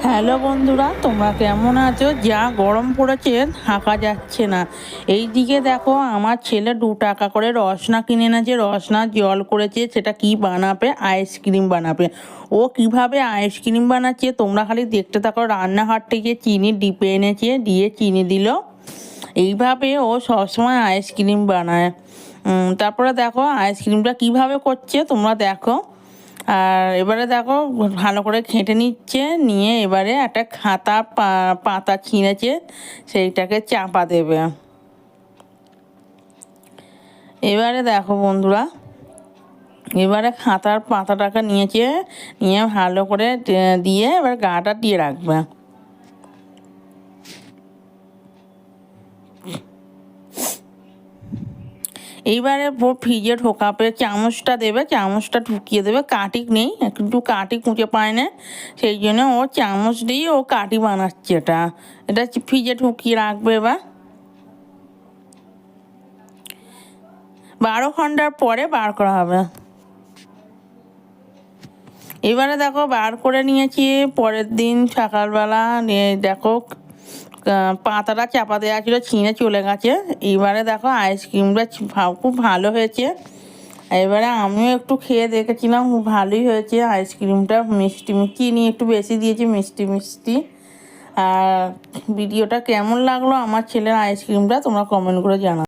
Hello বন্ধুরা, তোমরা কেমন আছো? যা গরম পড়েছে থাকা যাচ্ছে না। এই দিকে দেখো, আমার ছেলে 2 টাকা করে রসনা কিনে এনেছে, রসনা জল করেছে। সেটা কি বানাবে? আইসক্রিম বানাবে। ও কিভাবে আইসক্রিম বানাচ্ছে তোমরা খালি দেখতে থাকো। রান্নাঘর থেকে চিনি ডিপে এনেছে, দিয়ে চিনি দিল। এইভাবে ও সবসময় আইসক্রিম বানায়। তারপরে দেখো আইসক্রিমটা কিভাবে করছে তোমরা দেখো। আর এবারে দেখো ভালো করে ঘেঁটে নিচ্ছে, নিয়ে এবারে একটা খাতা পাতা ছিঁড়েছে, সেইটাকে চাপা দেবে। এবারে দেখো বন্ধুরা, এবারে খাতার পাতাটাকে নিয়েছে, নিয়ে ভালো করে দিয়ে এবার গাটা দিয়ে রাখবে। এইবারে ফ্রিজে ঢোকাবে, চামচটা দেবে, চামচটা ঢুকিয়ে দেবে। কাঠি নেই, একটু কাঠি খুঁজে পায় না, সেই জন্য ও চামচ দিয়ে ও কাঠি বানাচ্ছে। এটা এটা ফ্রিজে ঢুকিয়ে রাখবে। এবার 12 ঘন্টার পরে বার করা হবে। এবারে দেখো বার করে নিয়েছি। পরের দিন সকালবেলা দেখো পাতাটা চাপা দেওয়া ছিল, ছিঁড়ে চলে গেছে। এবারে দেখো আইসক্রিমটা খুব ভালো হয়েছে। এবারে আমিও একটু খেয়ে দেখেছিলাম, খুব ভালোই হয়েছে আইসক্রিমটা। মিষ্টি চিনি একটু বেশি দিয়েছি, মিষ্টি মিষ্টি। আর ভিডিওটা কেমন লাগলো আমার ছেলের আইসক্রিমটা তোমরা কমেন্ট করে জানাও।